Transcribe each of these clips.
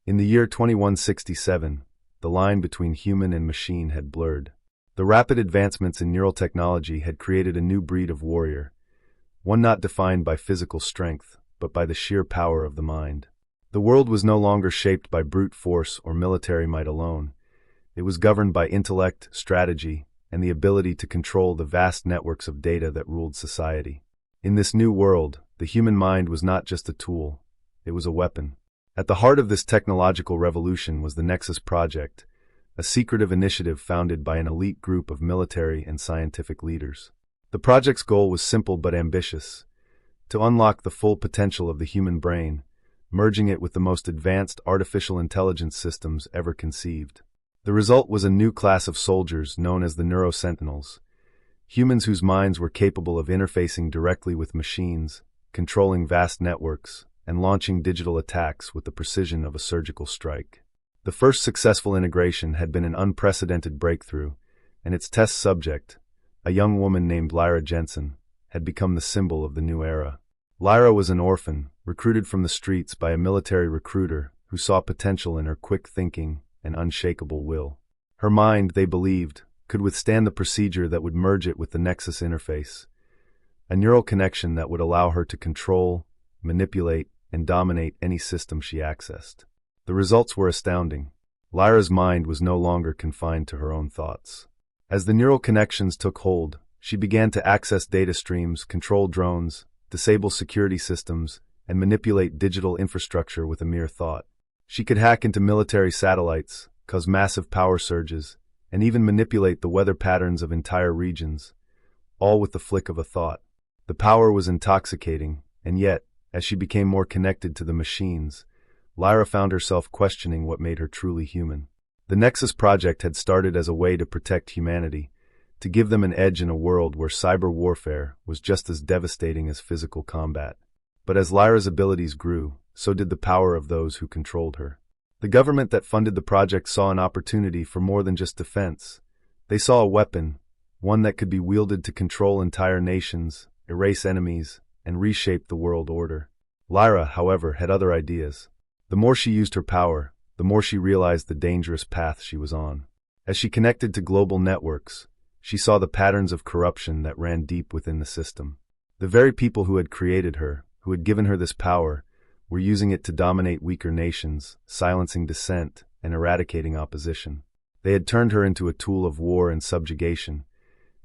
In the year 2167, the line between human and machine had blurred. The rapid advancements in neural technology had created a new breed of warrior, one not defined by physical strength, but by the sheer power of the mind. The world was no longer shaped by brute force or military might alone. It was governed by intellect, strategy, and the ability to control the vast networks of data that ruled society. In this new world, the human mind was not just a tool, it was a weapon. At the heart of this technological revolution was the Nexus Project, a secretive initiative founded by an elite group of military and scientific leaders. The project's goal was simple but ambitious: to unlock the full potential of the human brain, merging it with the most advanced artificial intelligence systems ever conceived. The result was a new class of soldiers known as the Neurosentinels, humans whose minds were capable of interfacing directly with machines, controlling vast networks, and launching digital attacks with the precision of a surgical strike. The first successful integration had been an unprecedented breakthrough, and its test subject, a young woman named Lyra Jensen, had become the symbol of the new era. Lyra was an orphan, recruited from the streets by a military recruiter who saw potential in her quick thinking and unshakable will. Her mind, they believed, could withstand the procedure that would merge it with the Nexus interface, a neural connection that would allow her to control, manipulate, and dominate any system she accessed. The results were astounding. Lyra's mind was no longer confined to her own thoughts. As the neural connections took hold, she began to access data streams, control drones, disable security systems, and manipulate digital infrastructure with a mere thought. She could hack into military satellites, cause massive power surges, and even manipulate the weather patterns of entire regions, all with the flick of a thought. The power was intoxicating, and yet, as she became more connected to the machines, Lyra found herself questioning what made her truly human. The Nexus Project had started as a way to protect humanity, to give them an edge in a world where cyber warfare was just as devastating as physical combat. But as Lyra's abilities grew, so did the power of those who controlled her. The government that funded the project saw an opportunity for more than just defense. They saw a weapon, one that could be wielded to control entire nations, erase enemies, and reshape the world order. Lyra, however, had other ideas. The more she used her power, the more she realized the dangerous path she was on. As she connected to global networks, she saw the patterns of corruption that ran deep within the system. The very people who had created her, who had given her this power, were using it to dominate weaker nations, silencing dissent, and eradicating opposition. They had turned her into a tool of war and subjugation,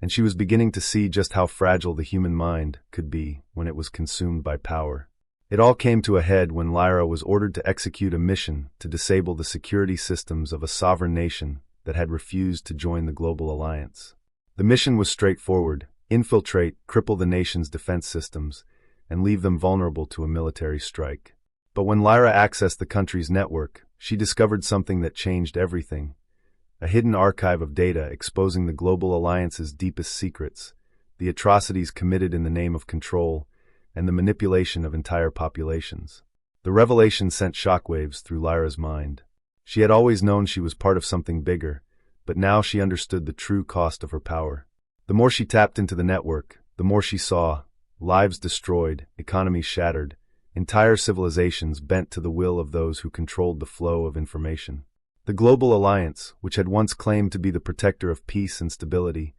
and she was beginning to see just how fragile the human mind could be when it was consumed by power. It all came to a head when Lyra was ordered to execute a mission to disable the security systems of a sovereign nation that had refused to join the global alliance. The mission was straightforward: infiltrate, cripple the nation's defense systems, and leave them vulnerable to a military strike. But when Lyra accessed the country's network, she discovered something that changed everything: a hidden archive of data exposing the global alliance's deepest secrets, the atrocities committed in the name of control, and the manipulation of entire populations. The revelation sent shockwaves through Lyra's mind. She had always known she was part of something bigger, but now she understood the true cost of her power. The more she tapped into the network, the more she saw: lives destroyed, economies shattered, entire civilizations bent to the will of those who controlled the flow of information. The Global Alliance, which had once claimed to be the protector of peace and stability,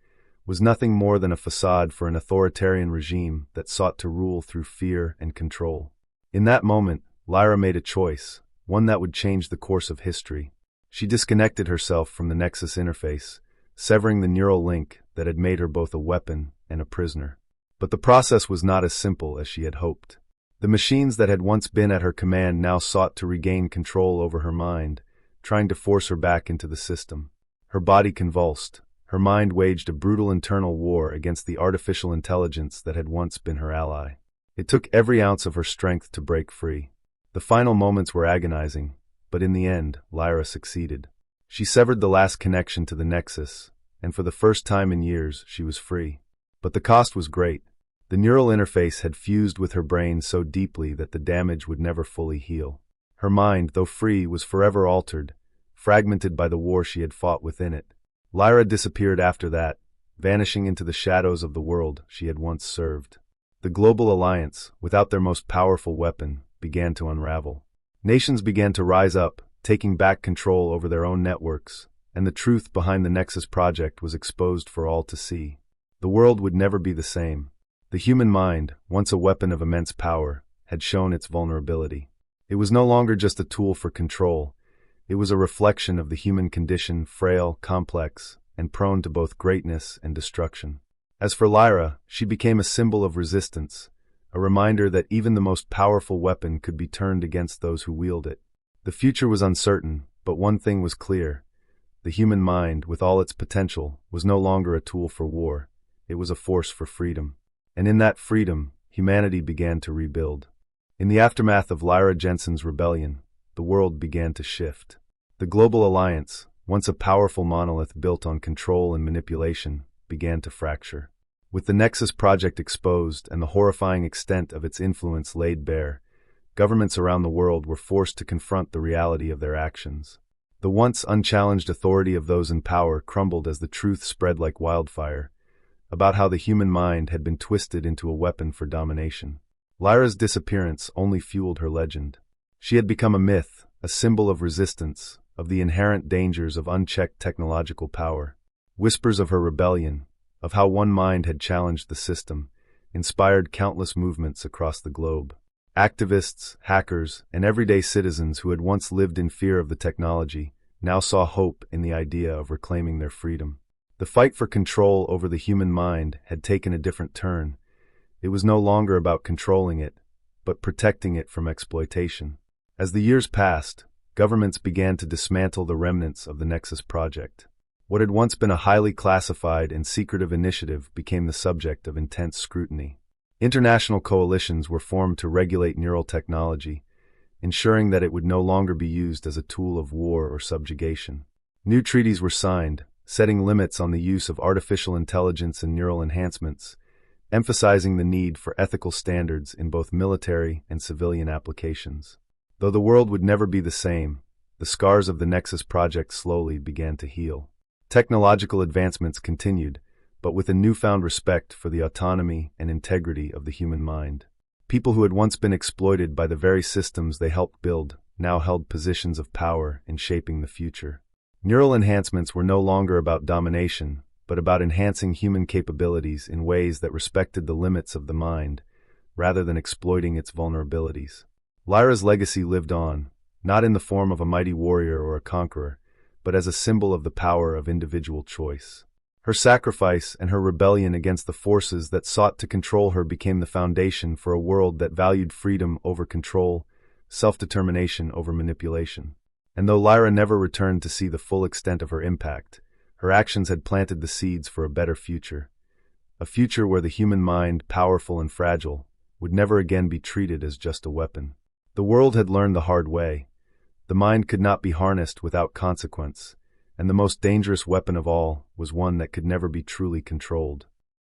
was nothing more than a facade for an authoritarian regime that sought to rule through fear and control. In that moment, Lyra made a choice, one that would change the course of history. She disconnected herself from the Nexus interface, severing the neural link that had made her both a weapon and a prisoner. But the process was not as simple as she had hoped. The machines that had once been at her command now sought to regain control over her mind, trying to force her back into the system. Her body convulsed. Her mind waged a brutal internal war against the artificial intelligence that had once been her ally. It took every ounce of her strength to break free. The final moments were agonizing, but in the end, Lyra succeeded. She severed the last connection to the Nexus, and for the first time in years, she was free. But the cost was great. The neural interface had fused with her brain so deeply that the damage would never fully heal. Her mind, though free, was forever altered, fragmented by the war she had fought within it. Lyra disappeared after that, vanishing into the shadows of the world she had once served. The Global Alliance, without their most powerful weapon, began to unravel. Nations began to rise up, taking back control over their own networks, and the truth behind the Nexus project was exposed for all to see. The world would never be the same. The human mind, once a weapon of immense power, had shown its vulnerability. It was no longer just a tool for control. It was a reflection of the human condition, frail, complex, and prone to both greatness and destruction. As for Lyra, she became a symbol of resistance, a reminder that even the most powerful weapon could be turned against those who wield it. The future was uncertain, but one thing was clear. The human mind, with all its potential, was no longer a tool for war. It was a force for freedom. And in that freedom, humanity began to rebuild. In the aftermath of Lyra Jensen's rebellion, the world began to shift. The Global Alliance, once a powerful monolith built on control and manipulation, began to fracture. With the Nexus project exposed and the horrifying extent of its influence laid bare, governments around the world were forced to confront the reality of their actions. The once unchallenged authority of those in power crumbled as the truth spread like wildfire about how the human mind had been twisted into a weapon for domination. Lyra's disappearance only fueled her legend. She had become a myth, a symbol of resistance, of the inherent dangers of unchecked technological power. Whispers of her rebellion, of how one mind had challenged the system, inspired countless movements across the globe. Activists, hackers, and everyday citizens who had once lived in fear of the technology now saw hope in the idea of reclaiming their freedom. The fight for control over the human mind had taken a different turn. It was no longer about controlling it, but protecting it from exploitation. As the years passed, governments began to dismantle the remnants of the Nexus project. What had once been a highly classified and secretive initiative became the subject of intense scrutiny. International coalitions were formed to regulate neural technology, ensuring that it would no longer be used as a tool of war or subjugation. New treaties were signed, setting limits on the use of artificial intelligence and neural enhancements, emphasizing the need for ethical standards in both military and civilian applications. Though the world would never be the same, the scars of the Nexus project slowly began to heal. Technological advancements continued, but with a newfound respect for the autonomy and integrity of the human mind. People who had once been exploited by the very systems they helped build now held positions of power in shaping the future. Neural enhancements were no longer about domination, but about enhancing human capabilities in ways that respected the limits of the mind, rather than exploiting its vulnerabilities. Lyra's legacy lived on, not in the form of a mighty warrior or a conqueror, but as a symbol of the power of individual choice. Her sacrifice and her rebellion against the forces that sought to control her became the foundation for a world that valued freedom over control, self-determination over manipulation. And though Lyra never returned to see the full extent of her impact, her actions had planted the seeds for a better future. A future where the human mind, powerful and fragile, would never again be treated as just a weapon. The world had learned the hard way. The mind could not be harnessed without consequence, and the most dangerous weapon of all was one that could never be truly controlled.